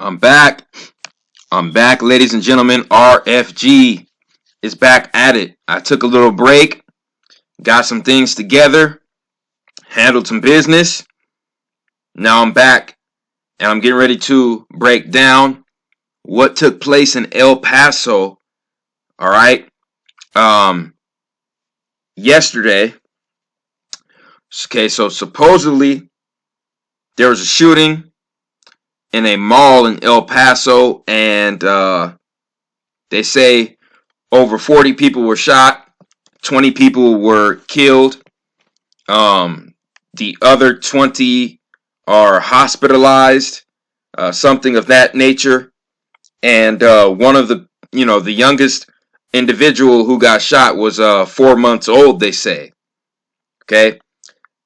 I'm back. I'm back, ladies and gentlemen. RFG is back at it. I took a little break, got some things together, handled some business. Now I'm back, and I'm getting ready to break down what took place in El Paso. All right. Yesterday. Okay, so supposedly there was a shooting in a mall in El Paso, and they say over 40 people were shot, 20 people were killed. The other 20 are hospitalized, something of that nature. And one of the youngest individual who got shot was 4 months old, they say. Okay,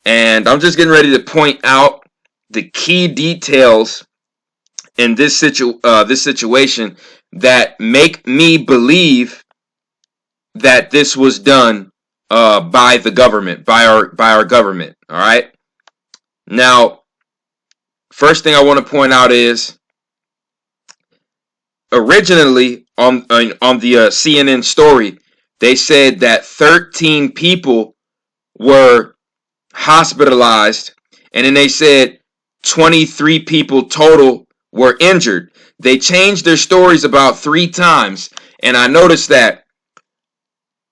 and I'm just getting ready to point out the key details in this situation that make me believe that this was done by the government, by our government. All right. Now, first thing I want to point out is originally on the CNN story, they said that 13 people were hospitalized, and then they said 23 people total were injured. They changed their stories about 3 times, and I noticed that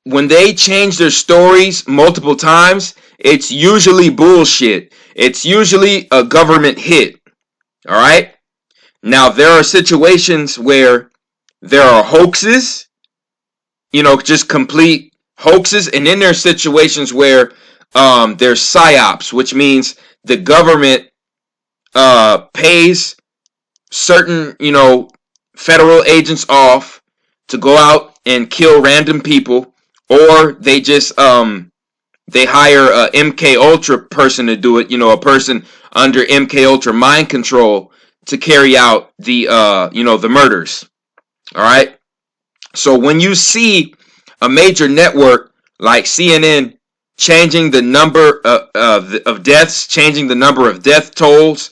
when they change their stories multiple times, it's usually bullshit. It's usually a government hit. All right? Now, there are situations where there are hoaxes, just complete hoaxes, and then there are situations where there's psyops, which means the government pays certain, federal agents off to go out and kill random people, or they just they hire a MK Ultra person to do it, a person under MK Ultra mind control to carry out the the murders. All right. So when you see a major network like CNN changing the number of deaths, changing the number of death tolls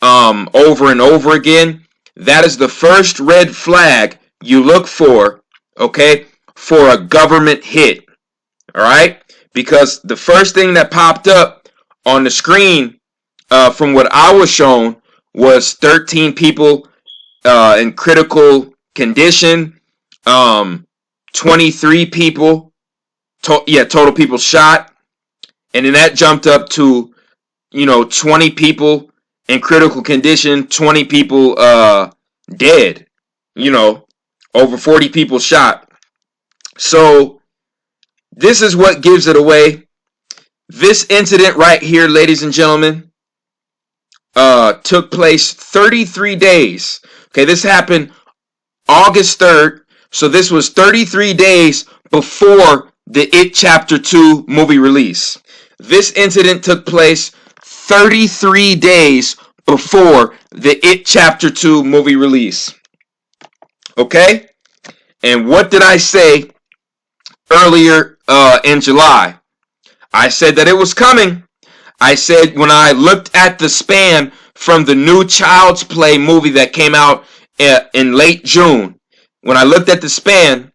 over and over again, that is the first red flag you look for, okay, for a government hit. All right? Because the first thing that popped up on the screen from what I was shown was 13 people in critical condition, 23 people, total people shot, and then that jumped up to 20 people in critical condition, 20 people dead, over 40 people shot. So this is what gives it away. This incident right here, ladies and gentlemen, took place 33 days. Okay, this happened August 3rd. So this was 33 days before the It Chapter 2 movie release. This incident took place 33 days before the It Chapter 2 movie release. Okay? And what did I say earlier in July? I said that it was coming. I said when I looked at the span from the new Child's Play movie that came out in late June, when I looked at the span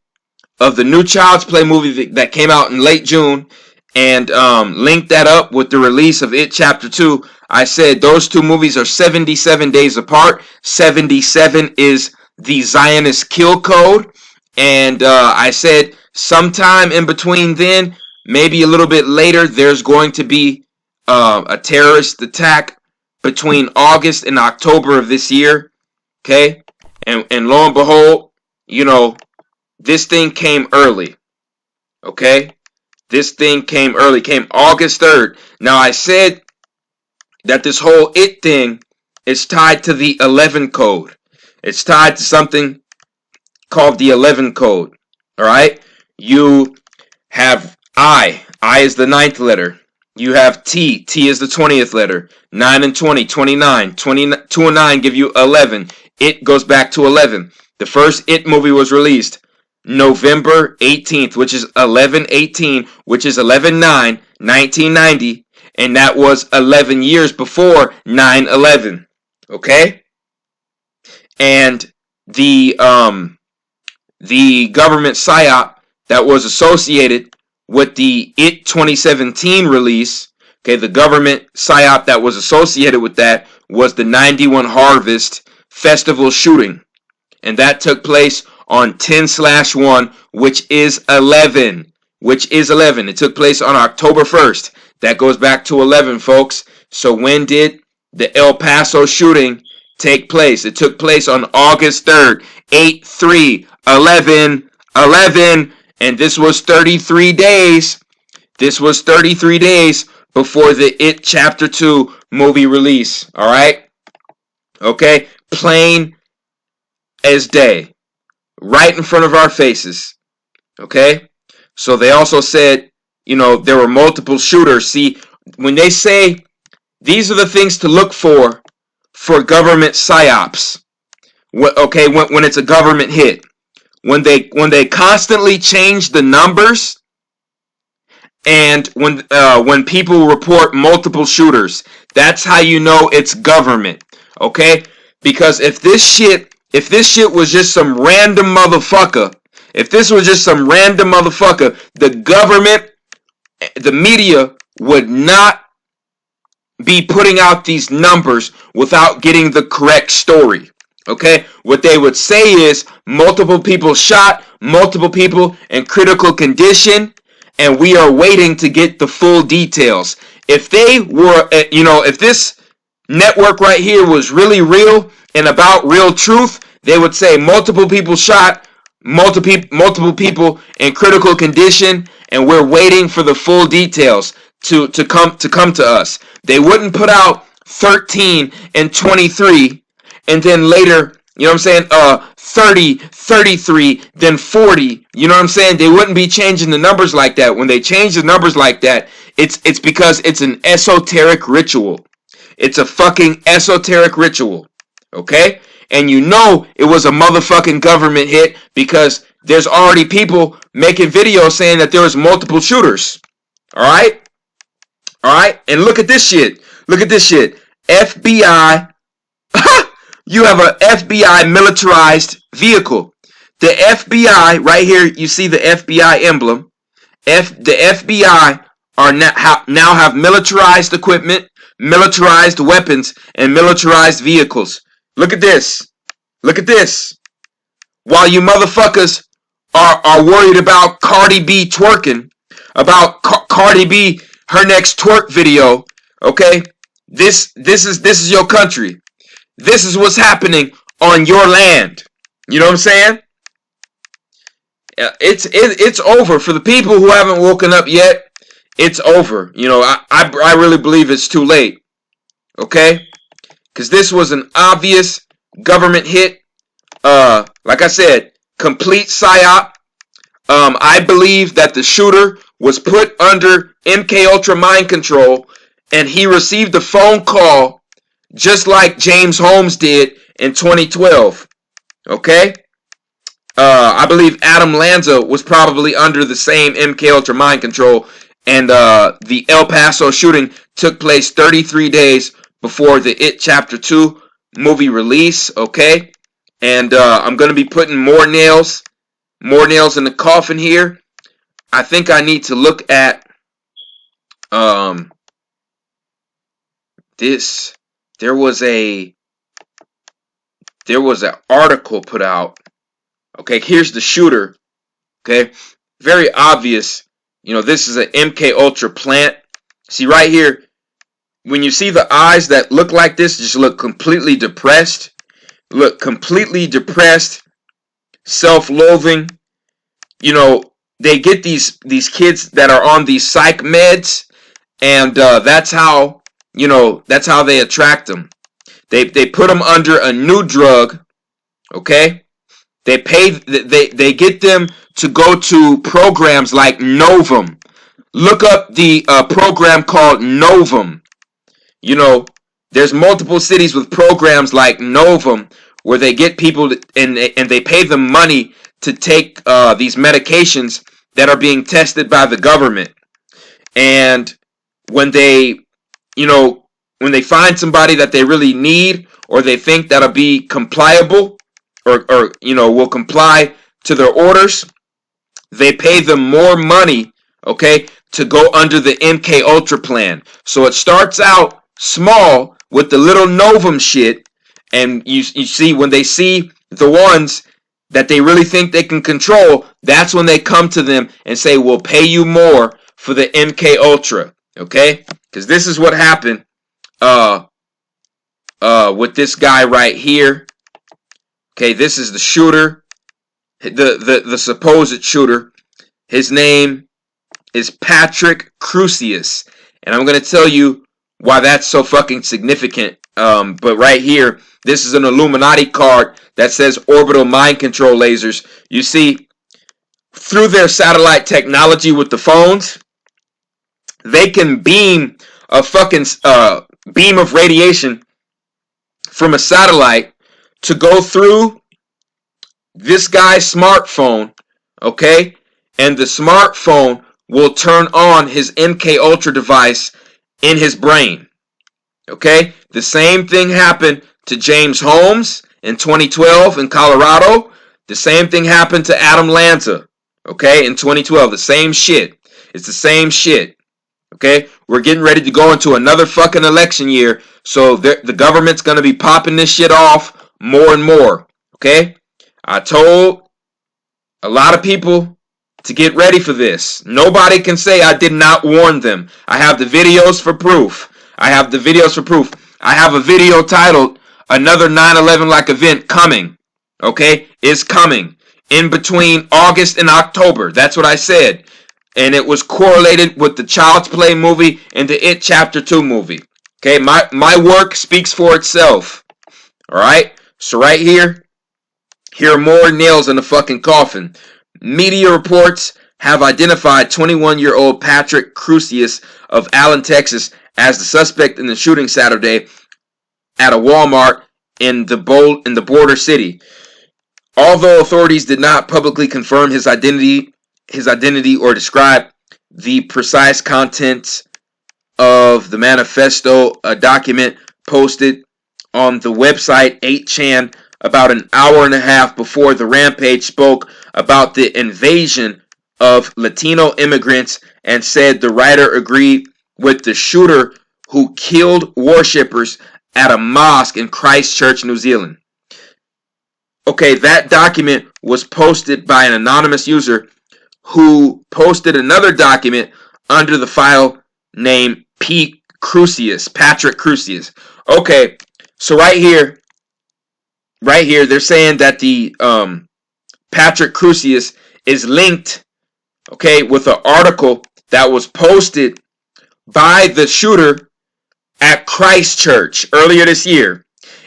of the new Child's Play movie that came out in late June and linked that up with the release of It Chapter 2, I said those two movies are 77 days apart. 77 is the Zionist kill code. And I said sometime in between then, maybe a little bit later, there's going to be a terrorist attack between August and October of this year. Okay? And lo and behold, this thing came early. Okay? This thing came early. Came August 3rd. Now, I said that this whole It thing is tied to the 11 code. It's tied to something called the 11 code. All right? You have I. I is the 9th letter. You have T. T is the 20th letter. 9 and 20, 29. 2 and 9 give you 11. It goes back to 11. The first It movie was released November 18th, which is 11/18, which is 11/9, 1990, and that was 11 years before 9/11. Okay? and the government psyop that was associated with the It 2017 release. Okay, the government psyop that was associated with that was the 91 Harvest Festival shooting. And that took place on 10/1, which is 11. Which is 11. It took place on October 1st. That goes back to 11, folks. So when did the El Paso shooting take place? It took place on August 3rd. 8/3/11/11. And this was 33 days. This was 33 days before the It Chapter 2 movie release. Alright? Okay? Plain as day. Right in front of our faces. Okay? So they also said, there were multiple shooters. See, when they say these are the things to look for government psyops. Okay, when it's a government hit. When they constantly change the numbers, and when people report multiple shooters, that's how you know it's government. Okay? Because if this shit was just some random motherfucker, the government, the media would not be putting out these numbers without getting the correct story. Okay? What they would say is multiple people shot, multiple people in critical condition, and we are waiting to get the full details. If they were, if this network right here was really real and about real truth, they would say multiple people shot, multiple people in critical condition, and we're waiting for the full details to come to us. They wouldn't put out 13 and 23, and then later, 30, 33, then 40. You know what I'm saying? They wouldn't be changing the numbers like that. When they change the numbers like that, it's because it's an esoteric ritual. It's a fucking esoteric ritual. Okay? And it was a motherfucking government hit because there's already people making videos saying that there was multiple shooters. Alright? Alright? And look at this shit. FBI. You have an FBI militarized vehicle. The FBI, right here, you see the FBI emblem. The FBI are now have militarized equipment, militarized weapons, and militarized vehicles. Look at this. While you motherfuckers are worried about Cardi B twerking, about Cardi B, her next twerk video, okay? This is your country. This is what's happening on your land. You know what I'm saying? It's over for the people who haven't woken up yet. It's over. I really believe it's too late. Okay? Because this was an obvious government hit. Like I said, complete psyop. I believe that the shooter was put under MK Ultra mind control, and he received a phone call just like James Holmes did in 2012. Okay? I believe Adam Lanza was probably under the same MK Ultra mind control, and the El Paso shooting took place 33 days before the It Chapter 2 movie release. Okay? And I'm going to be putting more nails in the coffin here. I think I need to look at this. There was an article put out. Okay, here's the shooter. Okay, very obvious. This is an MK Ultra plant. See right here, when you see the eyes that look like this, just look completely depressed. Self-loathing. They get these kids that are on these psych meds, and that's how they attract them. They put them under a new drug. Okay, they get them to go to programs like Novum. Look up the program called Novum. There's multiple cities with programs like Novum where they get people and they pay them money to take these medications that are being tested by the government. And when they find somebody that they really need, or they think that'll be compliable, or will comply to their orders, they pay them more money, okay, to go under the MK Ultra plan. So it starts out small with the little Novum shit, and you see, when they see the ones that they really think they can control, that's when they come to them and say, we'll pay you more for the MK Ultra, okay? Because this is what happened with this guy right here. Okay, this is the shooter, the supposed shooter. His name is Patrick Crusius, and I'm going to tell you why that's so fucking significant. But right here, this is an Illuminati card that says orbital mind control lasers. You see, through their satellite technology with the phones, they can beam a fucking beam of radiation from a satellite to go through this guy's smartphone, okay? And the smartphone will turn on his MK Ultra device in his brain, okay? The same thing happened to James Holmes in 2012 in Colorado. The same thing happened to Adam Lanza, okay, in 2012. The same shit. It's the same shit, okay? We're getting ready to go into another fucking election year, so the government's going to be popping this shit off more and more, okay? I told a lot of people to get ready for this. Nobody can say I did not warn them. I have the videos for proof. I have a video titled Another 9/11-like event coming. Okay? Is coming. In between August and October. That's what I said. And it was correlated with the Child's Play movie and the It Chapter 2 movie. Okay? My work speaks for itself. Alright? So right here are more nails in the fucking coffin. Media reports have identified 21-year-old Patrick Crusius of Allen, Texas, as the suspect in the shooting Saturday at a Walmart in the border city. Although authorities did not publicly confirm his identity or describe the precise contents of the manifesto, a document posted on the website 8chan about an hour and a half before the rampage spoke about the invasion of Latino immigrants and said the writer agreed with the shooter who killed worshippers at a mosque in Christchurch, New Zealand. Okay, that document was posted by an anonymous user who posted another document under the file name Patrick Crusius. Okay, so right here, they're saying that the Patrick Crusius is linked, okay, with an article that was posted by the shooter at Christchurch earlier this year.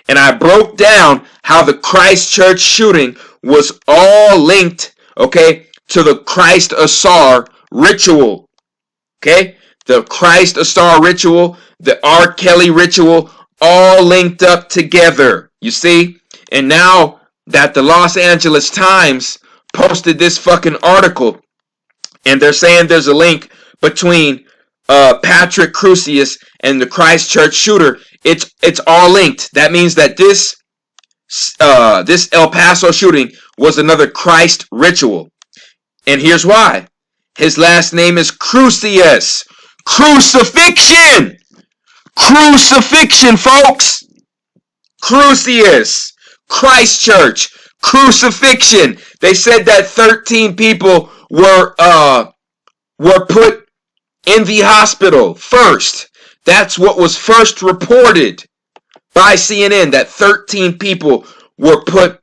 And I broke down how the Christchurch shooting was all linked, okay, to the Christ Ausar ritual. Okay? The Christ Ausar ritual, the R. Kelly ritual, all linked up together. You see? And now that the Los Angeles Times posted this fucking article, and they're saying there's a link between Patrick Crusius and the Christchurch shooter, it's all linked. That means that this El Paso shooting was another Christ ritual. And here's why. His last name is Crusius. Crucifixion! Crucifixion, folks! Crusius. Christchurch. Crucifixion. They said that 13 people were put in the hospital first. That's what was first reported by CNN, that 13 people were put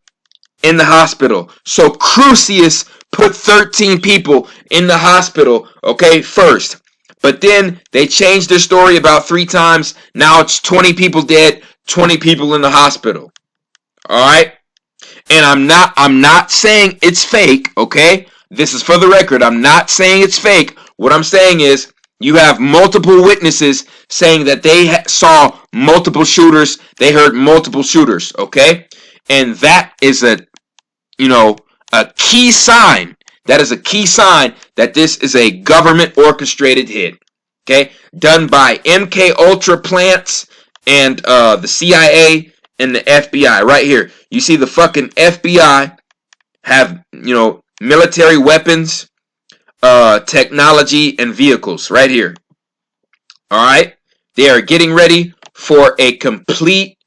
in the hospital. So Crusius put 13 people in the hospital, okay, first. But then they changed their story about 3 times. Now it's 20 people dead, 20 people in the hospital. All right? And I'm not saying it's fake, okay? This is for the record. I'm not saying it's fake. What I'm saying is you have multiple witnesses saying that they saw multiple shooters. They heard multiple shooters, okay? And that is a key sign. That is a key sign that this is a government orchestrated hit, okay? Done by MK Ultra plants and the CIA and the FBI right here. You see the fucking FBI have, military weapons, technology, and vehicles right here. All right? They are getting ready for a complete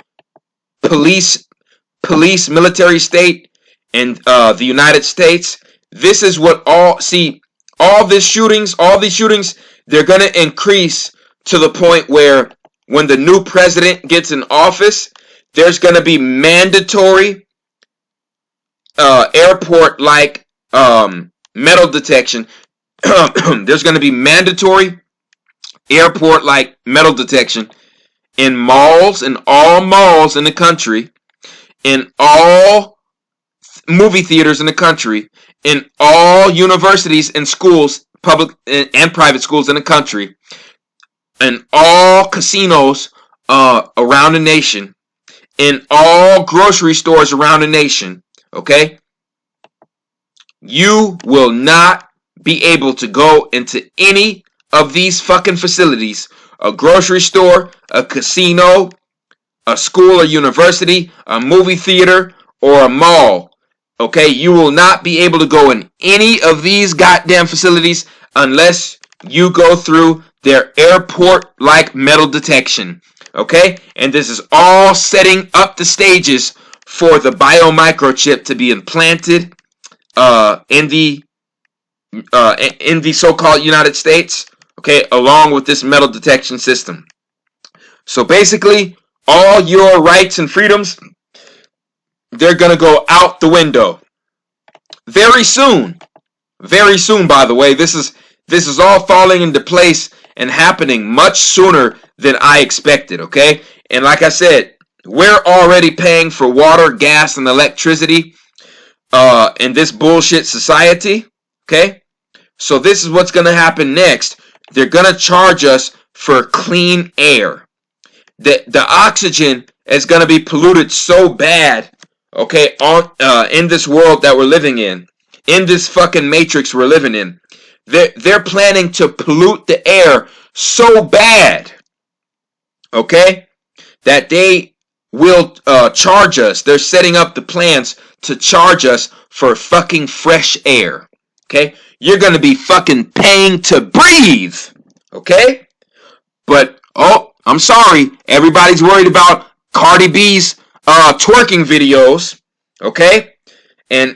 police military state in the United States. This is what all these shootings, they're going to increase to the point where when the new president gets in office, there's going to be mandatory airport-like metal detection. There's going to be mandatory airport-like metal detection in malls, in all malls in the country, in all movie theaters in the country, in all universities and schools, public and private schools in the country, in all casinos around the nation, in all grocery stores around the nation, okay? You will not be able to go into any of these fucking facilities, a grocery store, a casino, a school or university, a movie theater, or a mall. Okay, you will not be able to go in any of these goddamn facilities unless you go through their airport-like metal detection. Okay, and this is all setting up the stages for the biomicrochip to be implanted in the so-called United States. Okay, along with this metal detection system. So basically, all your rights and freedoms, they're going to go out the window. Very soon, by the way. This is all falling into place and happening much sooner than I expected, okay? And like I said, we're already paying for water, gas, and electricity in this bullshit society, okay? So this is what's going to happen next. They're going to charge us for clean air. The oxygen is going to be polluted so bad, okay, in this world that we're living in this fucking matrix we're living in. They're planning to pollute the air so bad, okay, that they will charge us. They're setting up the plans to charge us for fucking fresh air, okay? You're going to be fucking paying to breathe, okay? But, I'm sorry, everybody's worried about Cardi B's twerking videos, okay? And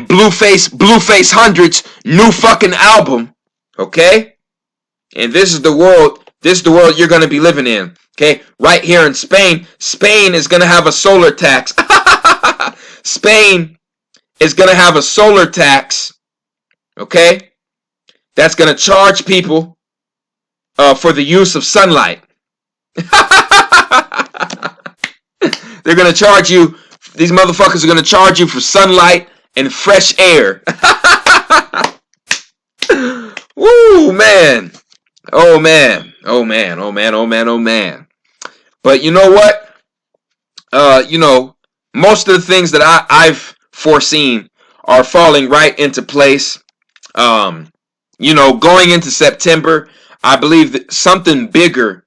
Blueface 100's new fucking album, okay? And this is the world you're going to be living in, okay? Right here in Spain is going to have a solar tax. Spain is going to have a solar tax, okay? That's going to charge people for the use of sunlight. They're going to charge you, these motherfuckers are going to charge you for sunlight and fresh air. Woo, man. Oh, man. Oh, man. Oh, man. Oh, man. Oh, man. But you know what? Most of the things that I've foreseen are falling right into place. Going into September, I believe that something bigger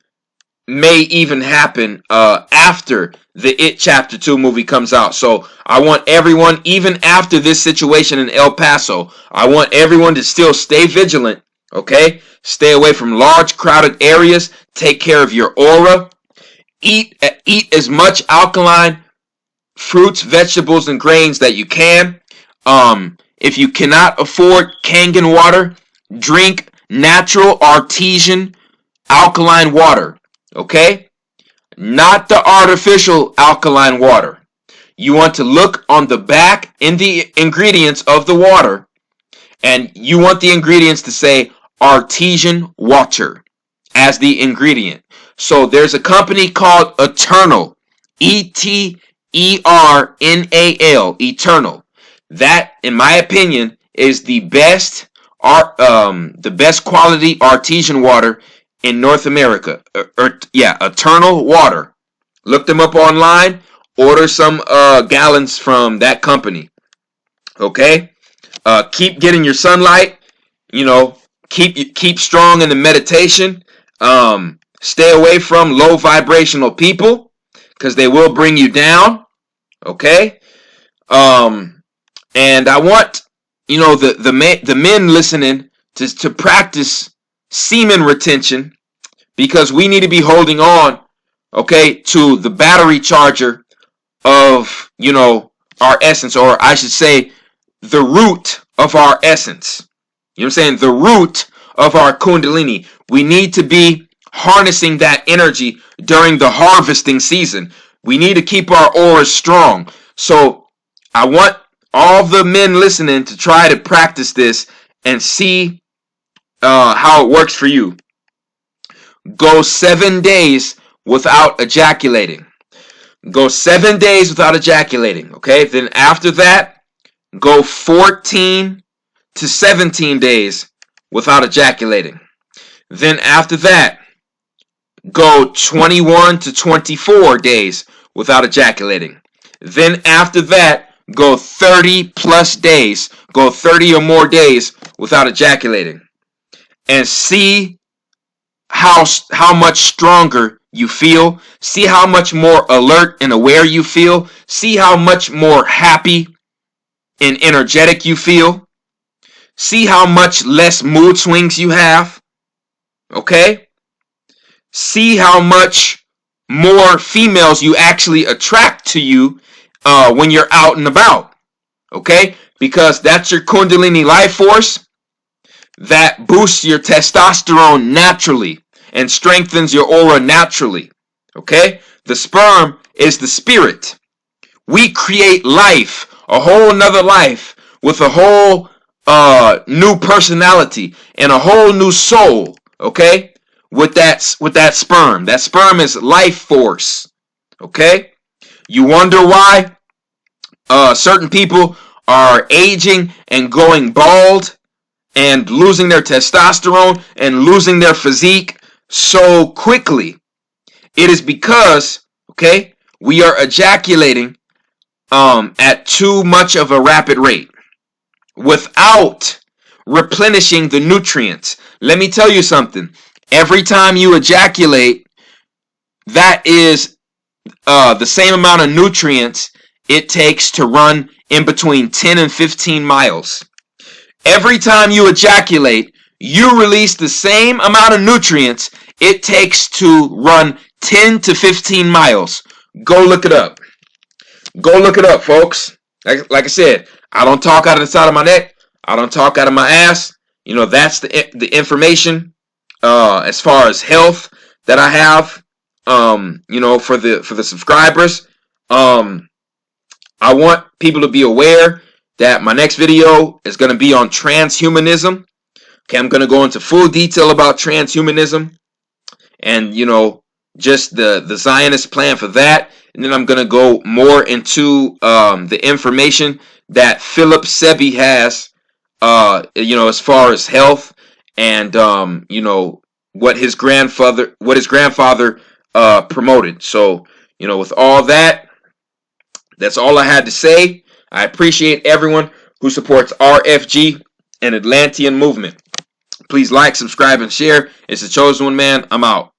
may even happen after the It Chapter 2 movie comes out. So I want everyone, even after this situation in El Paso, I want everyone to still stay vigilant, okay? Stay away from large crowded areas. Take care of your aura. Eat as much alkaline fruits, vegetables, and grains that you can. If you cannot afford Kangen water, drink natural artesian alkaline water. Okay? Not the artificial alkaline water. You want to look on the back in the ingredients of the water, and you want the ingredients to say artesian water as the ingredient. So there's a company called Eternal, Eternal, Eternal. That, in my opinion, is the best quality artesian water in North America. Eternal water. Look them up online. Order some gallons from that company. Okay? Keep getting your sunlight. Keep strong in the meditation. Stay away from low vibrational people. because they will bring you down. Okay. And I want, the men listening to practice semen retention, because we need to be holding on, okay, to the battery charger of, our essence, or I should say the root of our essence. You know what I'm saying? The root of our kundalini. We need to be harnessing that energy during the harvesting season. We need to keep our auras strong. So I want all the men listening to try to practice this and see how it works for you. Go 7 days without ejaculating. Go 7 days without ejaculating. Okay. Then after that, go 14 to 17 days without ejaculating. Then after that, go 21 to 24 days without ejaculating. Then after that, go 30 plus days. Go 30 or more days without ejaculating. And see how much stronger you feel. See how much more alert and aware you feel. See how much more happy and energetic you feel. See how much less mood swings you have. Okay? See how much more females you actually attract to you when you're out and about. Okay? Because that's your Kundalini life force that boosts your testosterone naturally and strengthens your aura naturally. Okay? The sperm is the spirit. We create life, a whole nother life, with a whole new personality and a whole new soul. Okay? With that sperm. That sperm is life force. Okay? You wonder why certain people are aging and going bald and losing their testosterone and losing their physique so quickly. It is because, okay, we are ejaculating at too much of a rapid rate without replenishing the nutrients. Let me tell you something. Every time you ejaculate, that is the same amount of nutrients it takes to run in between 10 and 15 miles. Every time you ejaculate, you release the same amount of nutrients it takes to run 10 to 15 miles. Go look it up. Go look it up, folks. Like I said, I don't talk out of the side of my neck. I don't talk out of my ass. That's the information as far as health that I have. For the subscribers. I want people to be aware that my next video is going to be on transhumanism. Okay, I'm going to go into full detail about transhumanism and, just the Zionist plan for that. And then I'm going to go more into the information that Philip Sebi has, as far as health and, what his grandfather promoted. So, with all that, that's all I had to say. I appreciate everyone who supports RFG and Atlantean movement. Please like, subscribe, and share. It's the Chosen One Man. I'm out.